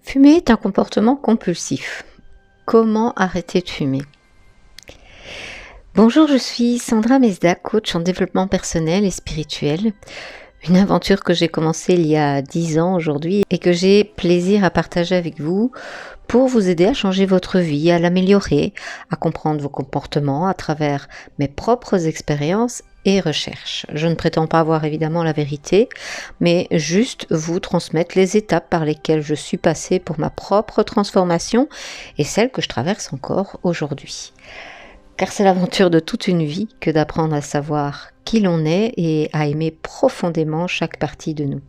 Fumer est un comportement compulsif. Comment arrêter de fumer? Bonjour, je suis Sandra Mesda, coach en développement personnel et spirituel. Une aventure que j'ai commencée il y a 10 ans aujourd'hui et que j'ai plaisir à partager avec vous pour vous aider à changer votre vie, à l'améliorer, à comprendre vos comportements à travers mes propres expériences et recherches. Je ne prétends pas avoir évidemment la vérité, mais juste vous transmettre les étapes par lesquelles je suis passée pour ma propre transformation et celle que je traverse encore aujourd'hui. Car c'est l'aventure de toute une vie que d'apprendre à savoir qui l'on est et à aimer profondément chaque partie de nous.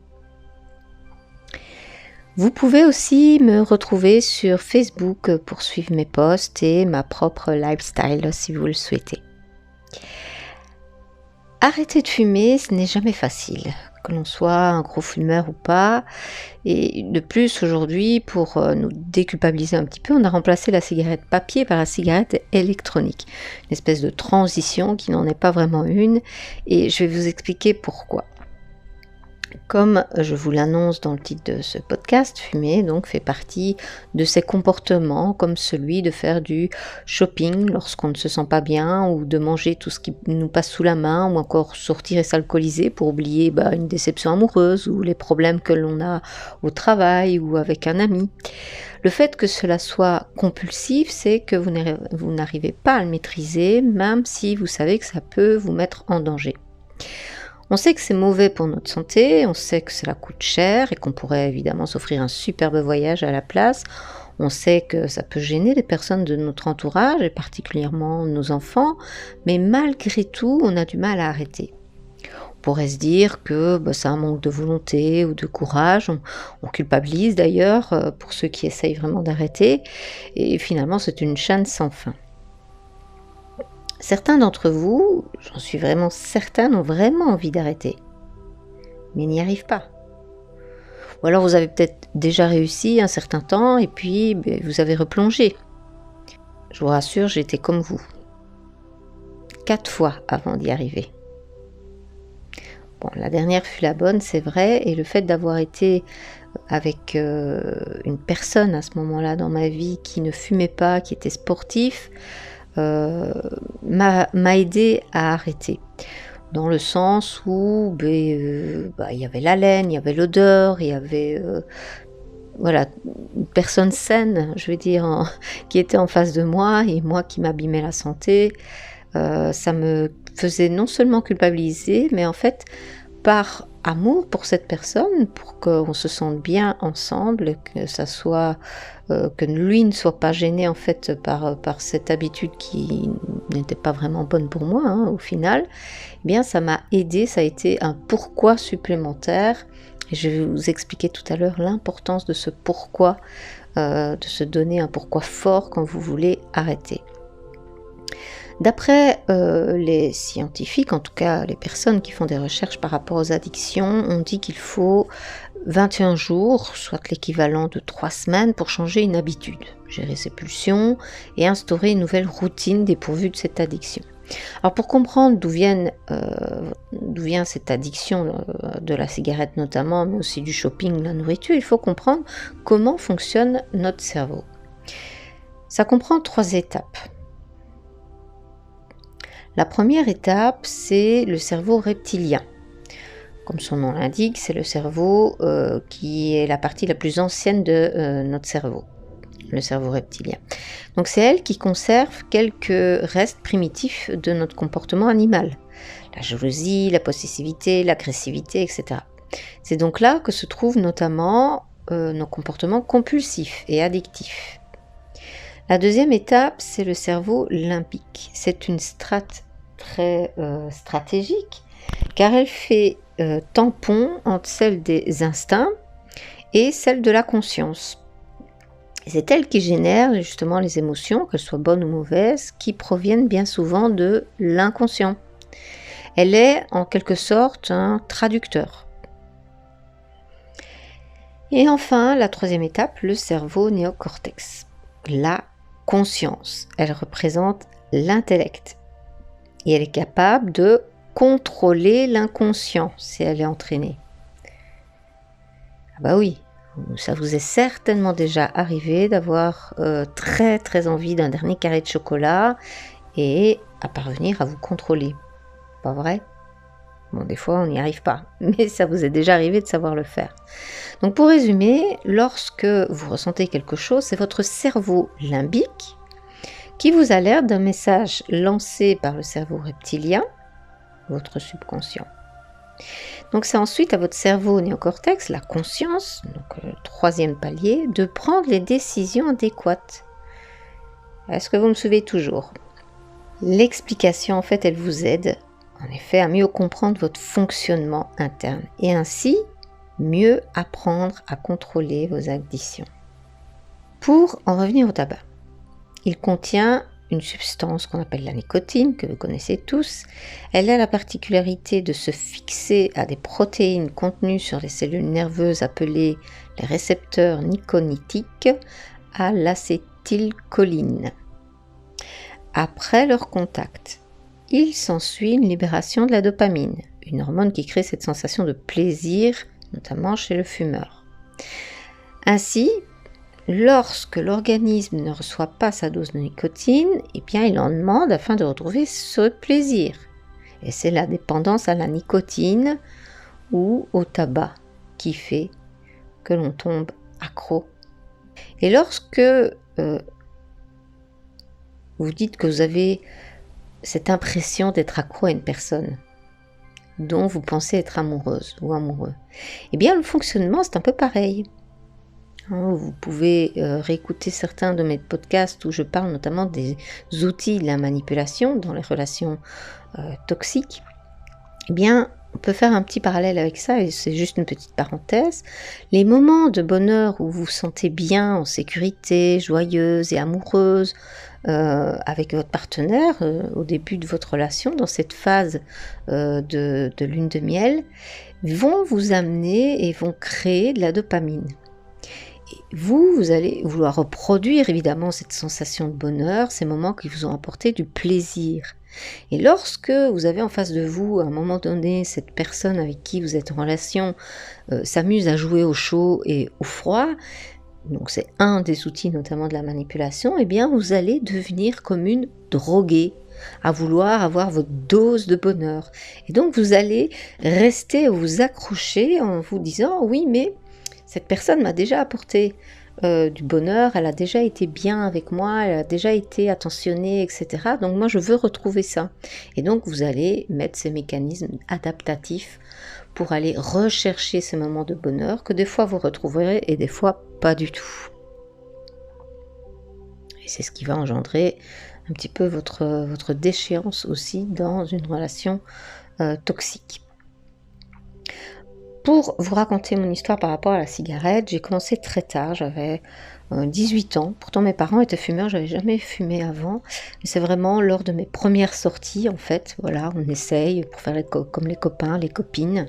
Vous pouvez aussi me retrouver sur Facebook pour suivre mes posts et ma propre lifestyle si vous le souhaitez. Arrêter de fumer, ce n'est jamais facile, que l'on soit un gros fumeur ou pas. Et de plus, aujourd'hui, pour nous déculpabiliser un petit peu, on a remplacé la cigarette papier par la cigarette électronique. Une espèce de transition qui n'en est pas vraiment une. Et je vais vous expliquer pourquoi. Comme je vous l'annonce dans le titre de ce podcast, fumer donc fait partie de ces comportements comme celui de faire du shopping lorsqu'on ne se sent pas bien ou de manger tout ce qui nous passe sous la main ou encore sortir et s'alcooliser pour oublier une déception amoureuse ou les problèmes que l'on a au travail ou avec un ami. Le fait que cela soit compulsif, c'est que vous n'arrivez pas à le maîtriser même si vous savez que ça peut vous mettre en danger. On sait que c'est mauvais pour notre santé, on sait que cela coûte cher et qu'on pourrait évidemment s'offrir un superbe voyage à la place. On sait que ça peut gêner les personnes de notre entourage et particulièrement nos enfants, mais malgré tout, on a du mal à arrêter. On pourrait se dire que c'est un manque de volonté ou de courage, on culpabilise d'ailleurs pour ceux qui essayent vraiment d'arrêter et finalement c'est une chaîne sans fin. Certains d'entre vous, j'en suis vraiment certaine, ont vraiment envie d'arrêter, mais n'y arrivent pas. Ou alors vous avez peut-être déjà réussi un certain temps et puis vous avez replongé. Je vous rassure, j'étais comme vous. 4 fois avant d'y arriver. Bon, la dernière fut la bonne, c'est vrai, et le fait d'avoir été avec une personne à ce moment-là dans ma vie qui ne fumait pas, qui était sportif, m'a aidé à arrêter. Dans le sens où il y avait l'haleine, il y avait l'odeur, il y avait une personne saine, je veux dire, qui était en face de moi et moi qui m'abîmais la santé. Ça me faisait non seulement culpabiliser, mais en fait, par amour pour cette personne, pour qu'on se sente bien ensemble, que ça soit que lui ne soit pas gêné en fait par cette habitude qui n'était pas vraiment bonne pour moi au final, eh bien ça m'a aidé, ça a été un pourquoi supplémentaire. Et je vais vous expliquer tout à l'heure l'importance de ce pourquoi, de se donner un pourquoi fort quand vous voulez arrêter. D'après les scientifiques, en tout cas les personnes qui font des recherches par rapport aux addictions, on dit qu'il faut 21 jours, soit l'équivalent de 3 semaines, pour changer une habitude, gérer ses pulsions et instaurer une nouvelle routine dépourvue de cette addiction. Alors pour comprendre d'où vient cette addiction de la cigarette notamment, mais aussi du shopping, la nourriture, il faut comprendre comment fonctionne notre cerveau. Ça comprend 3 étapes. La première étape, c'est le cerveau reptilien. Comme son nom l'indique, c'est le cerveau qui est la partie la plus ancienne de notre cerveau, le cerveau reptilien. Donc c'est elle qui conserve quelques restes primitifs de notre comportement animal. La jalousie, la possessivité, l'agressivité, etc. C'est donc là que se trouvent notamment nos comportements compulsifs et addictifs. La deuxième étape, c'est le cerveau limbique. C'est une strate très stratégique car elle fait tampon entre celle des instincts et celle de la conscience. C'est elle qui génère justement les émotions, qu'elles soient bonnes ou mauvaises, qui proviennent bien souvent de l'inconscient. Elle est en quelque sorte un traducteur. Et enfin, la troisième étape, le cerveau néocortex. La conscience, elle représente l'intellect. Et elle est capable de contrôler l'inconscient si elle est entraînée. Ah bah oui, Ça vous est certainement déjà arrivé d'avoir très très envie d'un dernier carré de chocolat et à parvenir à vous contrôler. Pas vrai? Bon, des fois, on n'y arrive pas, mais ça vous est déjà arrivé de savoir le faire. Donc, pour résumer, lorsque vous ressentez quelque chose, c'est votre cerveau limbique qui vous alerte d'un message lancé par le cerveau reptilien, votre subconscient. Donc, c'est ensuite à votre cerveau néocortex, la conscience, donc le troisième palier, de prendre les décisions adéquates. Est-ce que vous me suivez toujours? L'explication, en fait, elle vous aide en effet à mieux comprendre votre fonctionnement interne et ainsi mieux apprendre à contrôler vos addictions. Pour en revenir au tabac, il contient une substance qu'on appelle la nicotine, que vous connaissez tous. Elle a la particularité de se fixer à des protéines contenues sur les cellules nerveuses appelées les récepteurs nicotiniques à l'acétylcholine. Après leur contact, il s'ensuit une libération de la dopamine, une hormone qui crée cette sensation de plaisir, notamment chez le fumeur. Ainsi, lorsque l'organisme ne reçoit pas sa dose de nicotine, eh bien, il en demande afin de retrouver ce plaisir. Et c'est la dépendance à la nicotine ou au tabac qui fait que l'on tombe accro. Et lorsque vous dites que vous avez cette impression d'être accro à une personne dont vous pensez être amoureuse ou amoureux, eh bien le fonctionnement c'est un peu pareil. Vous pouvez réécouter certains de mes podcasts où je parle notamment des outils de la manipulation dans les relations toxiques. Eh bien, on peut faire un petit parallèle avec ça, et c'est juste une petite parenthèse. Les moments de bonheur où vous vous sentez bien, en sécurité, joyeuse et amoureuse avec votre partenaire au début de votre relation, dans cette phase de lune de miel, vont vous amener et vont créer de la dopamine. Et vous allez vouloir reproduire évidemment cette sensation de bonheur, ces moments qui vous ont apporté du plaisir. Et lorsque vous avez en face de vous, à un moment donné, cette personne avec qui vous êtes en relation s'amuse à jouer au chaud et au froid, donc c'est un des outils notamment de la manipulation, eh bien vous allez devenir comme une droguée, à vouloir avoir votre dose de bonheur. Et donc vous allez rester ou vous accrocher en vous disant « oui, mais cette personne m'a déjà apporté du bonheur, elle a déjà été bien avec moi, elle a déjà été attentionnée, etc. Donc moi je veux retrouver ça. » Et donc vous allez mettre ces mécanismes adaptatifs pour aller rechercher ces moments de bonheur que des fois vous retrouverez et des fois pas du tout. Et c'est ce qui va engendrer un petit peu votre déchéance aussi dans une relation toxique. Pour vous raconter mon histoire par rapport à la cigarette, j'ai commencé très tard, j'avais 18 ans. Pourtant mes parents étaient fumeurs, j'avais jamais fumé avant. Mais c'est vraiment lors de mes premières sorties en fait, voilà, on essaye pour faire comme les copains, les copines.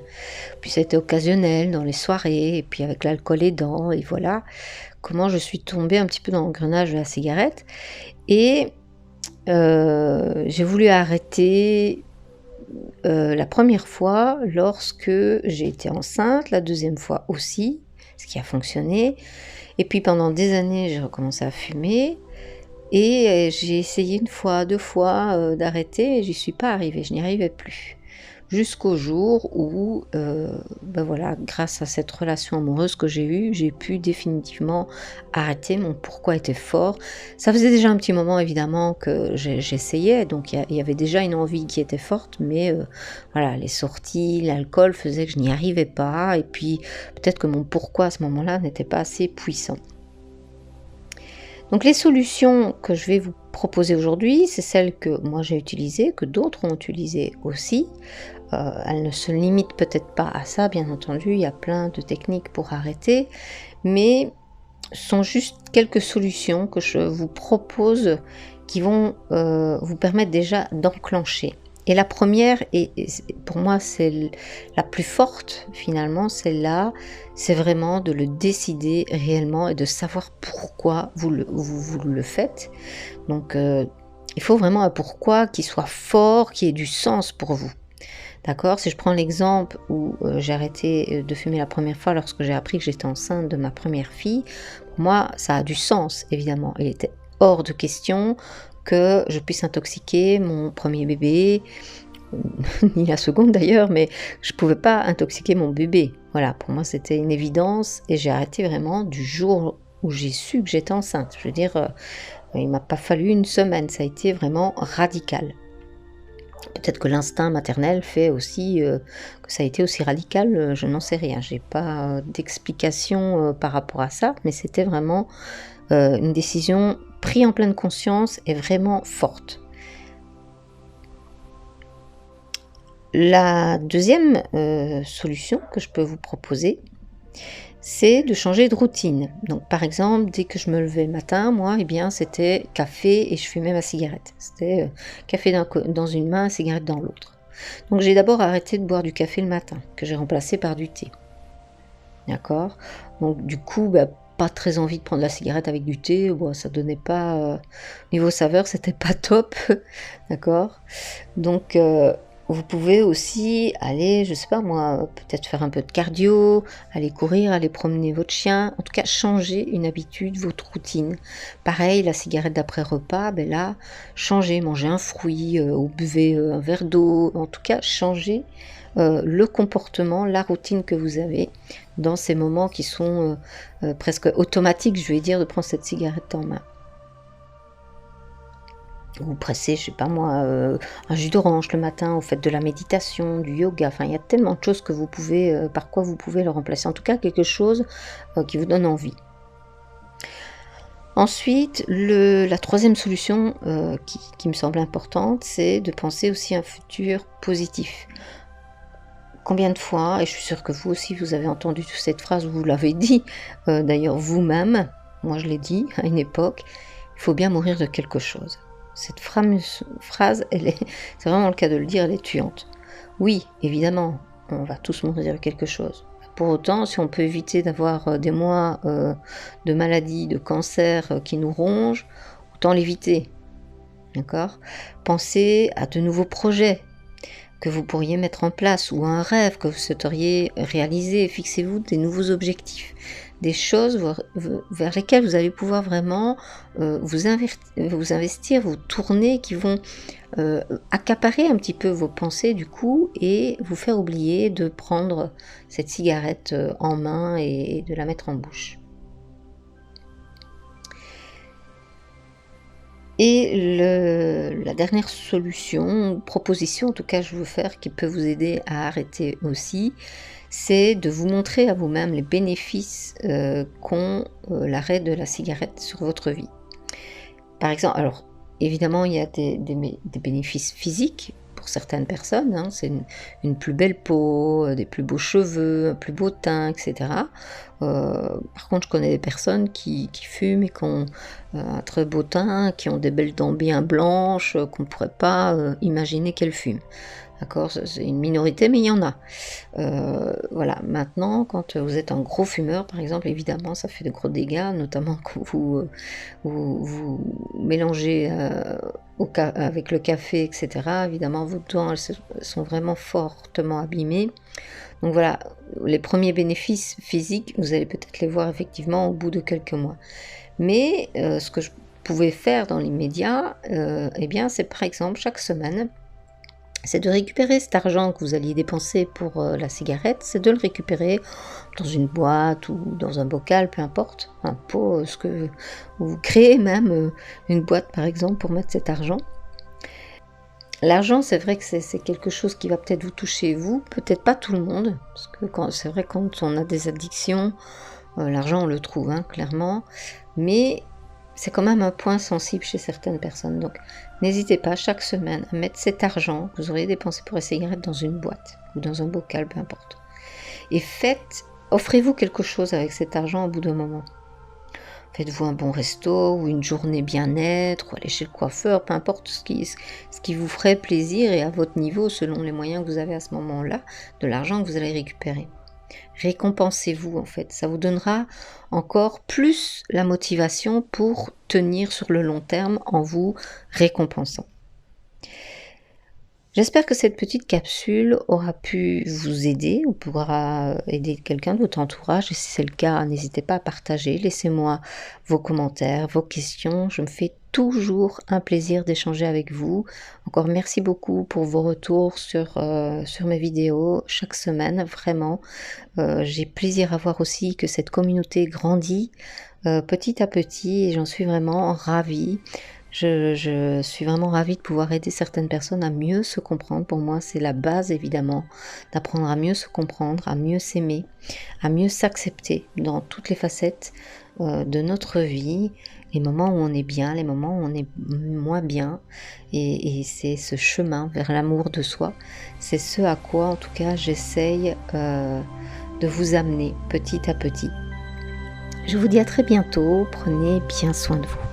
Puis ça a été occasionnel dans les soirées, et puis avec l'alcool aidant, et voilà comment je suis tombée un petit peu dans l'engrenage de la cigarette. Et j'ai voulu arrêter la première fois lorsque j'ai été enceinte, la deuxième fois aussi, ce qui a fonctionné. Et puis pendant des années, j'ai recommencé à fumer. Et j'ai essayé une fois, deux fois d'arrêter et j'y suis pas arrivée, je n'y arrivais plus. Jusqu'au jour où, voilà, grâce à cette relation amoureuse que j'ai eue, j'ai pu définitivement arrêter. Mon pourquoi était fort. Ça faisait déjà un petit moment évidemment que j'essayais, donc il y avait déjà une envie qui était forte, mais voilà, les sorties, l'alcool faisaient que je n'y arrivais pas, et puis peut-être que mon pourquoi à ce moment-là n'était pas assez puissant. Donc les solutions que je vais vous proposer aujourd'hui, c'est celles que moi j'ai utilisées, que d'autres ont utilisées aussi. Elles ne se limitent peut-être pas à ça, bien entendu, il y a plein de techniques pour arrêter, mais sont juste quelques solutions que je vous propose qui vont vous permettre déjà d'enclencher. Et la première, et pour moi c'est la plus forte finalement, celle-là, c'est vraiment de le décider réellement et de savoir pourquoi vous le faites. Donc il faut vraiment un pourquoi qui soit fort, qui ait du sens pour vous. D'accord? Si je prends l'exemple où, j'ai arrêté, de fumer la première fois lorsque j'ai appris que j'étais enceinte de ma première fille, pour moi, ça a du sens évidemment. Il était hors de question que je puisse intoxiquer mon premier bébé, ni la seconde d'ailleurs, mais je pouvais pas intoxiquer mon bébé. Voilà, pour moi, c'était une évidence et j'ai arrêté vraiment du jour où j'ai su que j'étais enceinte. Je veux dire, il m'a pas fallu une semaine, ça a été vraiment radical. Peut-être que l'instinct maternel fait aussi, que ça a été aussi radical, je n'en sais rien. J'ai pas, d'explication, par rapport à ça, mais c'était vraiment, une décision prise en pleine conscience et vraiment forte. La deuxième solution que je peux vous proposer, c'est de changer de routine. Donc par exemple, dès que je me levais le matin, moi, eh bien, c'était café et je fumais ma cigarette. C'était, café dans une main, cigarette dans l'autre. Donc j'ai d'abord arrêté de boire du café le matin, que j'ai remplacé par du thé. D'accord? Donc du coup, bah, pas très envie de prendre la cigarette avec du thé, bon ça donnait pas, niveau saveur, c'était pas top, d'accord? Donc vous pouvez aussi aller, je sais pas moi, peut-être faire un peu de cardio, aller courir, aller promener votre chien, en tout cas changer une habitude, votre routine. Pareil, la cigarette d'après repas, ben là, changez, mangez un fruit, ou buvez, un verre d'eau, en tout cas changez, le comportement, la routine que vous avez dans ces moments qui sont, presque automatiques, je vais dire, de prendre cette cigarette en main. Ou presser, je sais pas moi, un jus d'orange le matin, ou faites de la méditation, du yoga, enfin il y a tellement de choses que vous pouvez, par quoi vous pouvez le remplacer. En tout cas quelque chose, qui vous donne envie. Ensuite, la troisième solution, qui me semble importante, c'est de penser aussi à un futur positif. Combien de fois, et je suis sûre que vous aussi vous avez entendu cette phrase, ou vous l'avez dit, d'ailleurs vous-même, moi je l'ai dit à une époque: «Il faut bien mourir de quelque chose». Cette fameuse phrase, c'est vraiment le cas de le dire, elle est tuante. Oui, évidemment, on va tous mourir de quelque chose. Pour autant, si on peut éviter d'avoir, des mois, de maladies, de cancers, qui nous rongent, autant l'éviter, d'accord? Pensez à de nouveaux projets que vous pourriez mettre en place, ou un rêve que vous souhaiteriez réaliser. Fixez-vous des nouveaux objectifs, des choses vers lesquelles vous allez pouvoir vraiment, vous investir, vous tourner, qui vont, accaparer un petit peu vos pensées du coup, et vous faire oublier de prendre cette cigarette, en main et de la mettre en bouche. Et la dernière solution, proposition en tout cas je veux faire, qui peut vous aider à arrêter aussi, c'est de vous montrer à vous-même les bénéfices, qu'ont, l'arrêt de la cigarette sur votre vie. Par exemple, alors évidemment il y a des bénéfices physiques pour certaines personnes, hein, c'est une plus belle peau, des plus beaux cheveux, un plus beau teint, et cetera. Par contre, je connais des personnes qui fument et qui ont, un très beau teint, qui ont des belles dents bien blanches, qu'on ne pourrait pas, imaginer qu'elles fument. D'accord? C'est une minorité, mais il y en a. Voilà, maintenant quand vous êtes un gros fumeur par exemple, évidemment ça fait de gros dégâts, notamment quand vous mélangez, avec le café, et cetera. Évidemment vos dents, elles sont vraiment fortement abîmées. Donc voilà, les premiers bénéfices physiques, vous allez peut-être les voir effectivement au bout de quelques mois. Mais, ce que je pouvais faire dans l'immédiat, eh bien c'est par exemple chaque semaine, c'est de récupérer cet argent que vous alliez dépenser pour, la cigarette, c'est de le récupérer dans une boîte ou dans un bocal, peu importe, un pot, ce que vous créez même, une boîte par exemple pour mettre cet argent. L'argent, c'est vrai que c'est quelque chose qui va peut-être vous toucher vous, peut-être pas tout le monde, parce que c'est vrai quand on a des addictions, l'argent on le trouve, hein, clairement, mais c'est quand même un point sensible chez certaines personnes. Donc n'hésitez pas chaque semaine à mettre cet argent que vous auriez dépensé pour les cigarettes dans une boîte ou dans un bocal, peu importe. Et offrez-vous quelque chose avec cet argent au bout d'un moment. Faites-vous un bon resto ou une journée bien-être, ou aller chez le coiffeur, peu importe ce qui vous ferait plaisir et à votre niveau, selon les moyens que vous avez à ce moment-là, de l'argent que vous allez récupérer. Récompensez-vous en fait, ça vous donnera encore plus la motivation pour tenir sur le long terme en vous récompensant. J'espère que cette petite capsule aura pu vous aider ou pourra aider quelqu'un de votre entourage et si c'est le cas, n'hésitez pas à partager. Laissez-moi vos commentaires, vos questions. Je me fais toujours un plaisir d'échanger avec vous. Encore merci beaucoup pour vos retours sur mes vidéos chaque semaine, vraiment. J'ai plaisir à voir aussi que cette communauté grandit, petit à petit et j'en suis vraiment ravie. Je suis vraiment ravie de pouvoir aider certaines personnes à mieux se comprendre. Pour moi, c'est la base évidemment, d'apprendre à mieux se comprendre, à mieux s'aimer, à mieux s'accepter dans toutes les facettes, de notre vie. Les moments où on est bien, les moments où on est moins bien et c'est ce chemin vers l'amour de soi. C'est ce à quoi en tout cas j'essaye, de vous amener petit à petit. Je vous dis à très bientôt, prenez bien soin de vous.